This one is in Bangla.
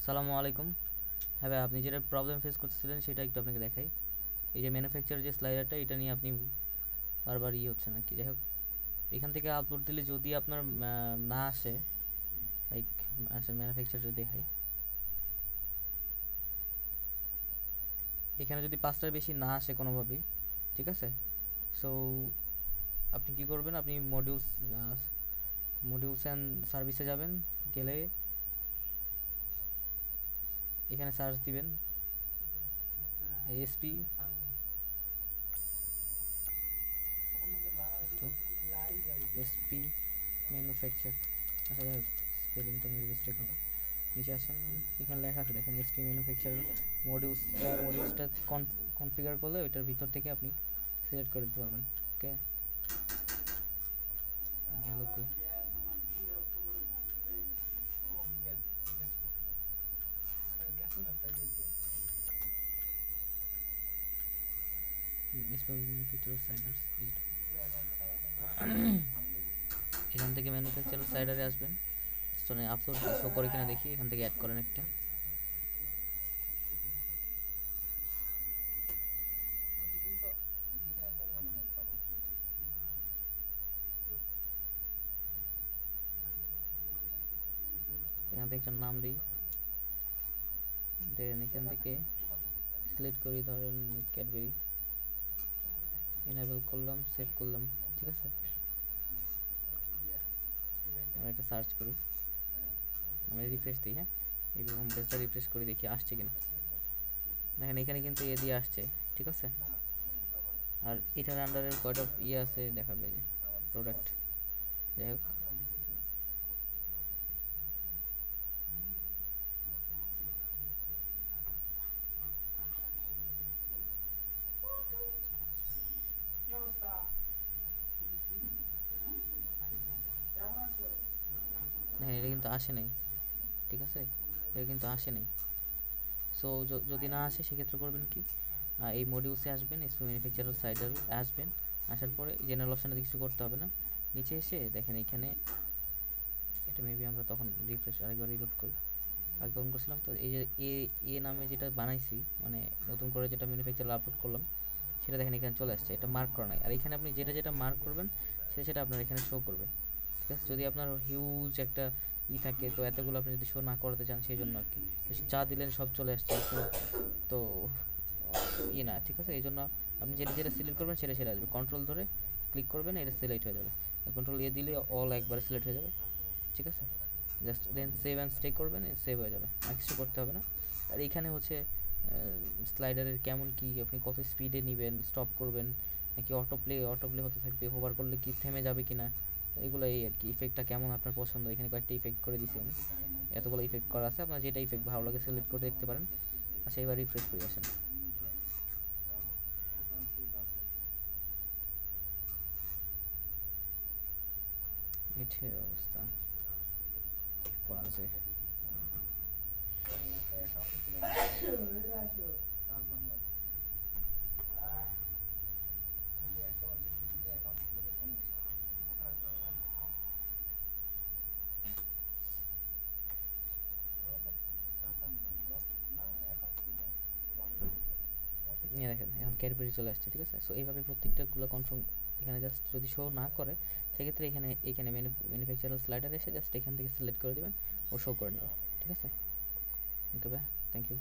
আসসালামু আলাইকুম। হ্যাঁ ভাই, আপনি যেটা প্রবলেম ফেস করতেছিলেন সেটা একটু আপনাকে দেখাই। এই যে ম্যানুফ্যাকচার যে স্লাইডারটা, এটা নিয়ে আপনি বারবার হচ্ছে না কি, যাই হোক। এখান থেকে আপলোড দিলে যদি আপনার না আসে, লাইক আসলে ম্যানুফ্যাকচারটা দেখাই, এখানে যদি 5টার বেশি না আসে কোনোভাবেই, ঠিক আছে। সো আপনি কি করবেন, আপনি মডিউলস অ্যান্ড সার্ভিসে যাবেন, গেলে এখানে সার্চ দিবেন এসপি, এসপি ম্যানুফ্যাকচার। আচ্ছা যাই হোক, স্পেলিংটা মেবি মিস্টেক হবে। নিচে আসেন, এখানে লেখা আছে দেখেন এসপি ম্যানুফ্যাকচার মডিউলসটা কনফিগার করলে ওইটার ভিতর থেকে আপনি সিলেক্ট করে দিতে পারবেন। ওকে, গেল কই? এসপি ম্যানুফ্যাকচার সাইডার্স, এইটা। এখান থেকে ম্যানুফ্যাকচার সাইডারে আসবেন, আপলোড শো করে কিনা দেখি, এখান থেকে অ্যাড করেন একটা। এখান থেকে একটা নাম দিই, দেন এখান থেকে সিলেক্ট করি, ধরেন ক্যাডবেরি, এনাবেল করলাম, সেভ করলাম, ঠিক আছে। আমরা একটা সার্চ করি, আমরা রিফ্রেশ দিই, হ্যাঁ, এই হোম পেজটা রিফ্রেশ করে দেখি আসছে কিনা। দেখেন এখানে কিন্তু এ দিয়ে আসছে, ঠিক আছে। আর এটার আন্ডারের কয়টা আছে দেখাবে, যে প্রোডাক্ট। যাই হোক, দেখেন এটা কিন্তু আসে নাই, ঠিক আছে, এটা কিন্তু আসে নাই। সো যদি না আসে সেক্ষেত্রে করবেন কি, এই মডিউলসে আসবেন, এসপি ম্যানুফ্যাকচারার সাইডার আসবেন, আসার পরে জেনারেল অপশানে কিছু করতে হবে না, নিচে এসে দেখেন এখানে, এটা মেবি আমরা তখন রিফ্রেশ আরেকবার রিলোড করি, আগে অন করছিলাম তো, এই যে এ এ নামে যেটা বানাইছি, মানে নতুন করে যেটা ম্যানুফ্যাকচারার আপলোড করলাম, সেটা দেখেন এখানে চলে আসছে, এটা মার্ক করা নাই। আর এখানে আপনি যেটা যেটা মার্ক করবেন সেটা আপনার এখানে শো করবে, ঠিক আছে। যদি আপনার হিউজ একটা থাকে, তো এতগুলো আপনি যদি শো না করাতে চান, সেই জন্য আর কি, যা দিলেন সব চলে আসছে তো না, ঠিক আছে। এই জন্য আপনি যেটা যেটা সিলেক্ট করবেন সেটা সেটা আসবে, কন্ট্রোল ধরে ক্লিক করবেন, এটা সিলেক্ট হয়ে যাবে। কন্ট্রোল দিলে অল একবার সিলেক্ট হয়ে যাবে, ঠিক আছে। Just then save and stay করবেন, সেভ হয়ে যাবে, আর কিছু করতে হবে না। আর এখানে হচ্ছে স্লাইডারের কেমন কি, আপনি কত স্পিডে নেবেন, স্টপ করবেন নাকি অটো প্লে হতে থাকবে, হোভার করলে কি থেমে যাবে কিনা, এগুলো এই আর কি। ইফেক্টটা কেমন আপনার পছন্দ, এখানে কয়েকটা ইফেক্ট করে দিছি আমি, এতগুলো ইফেক্ট করা আছে, আপনার যেটা ইফেক্ট ভালো লাগে সিলেক্ট করে দেখতে পারেন। আচ্ছা, এবার রিফ্রেশ করে আসেন। এটার অবস্থা বাজে। নিয়ে দেখেন এখন ক্যাডবেরি চলে আসছে, ঠিক আছে। সো এইভাবে প্রত্যেকটাগুলো কনফার্ম, এখানে জাস্ট যদি শো না করে সেক্ষেত্রে এখানে এখানে ম্যানুফ্যাকচারার স্লাইডার এসে জাস্ট এখান থেকে সিলেক্ট করে দেবেন, ও শো করে নেবে, ঠিক আছে। ওকে ভাই, থ্যাংক ইউ।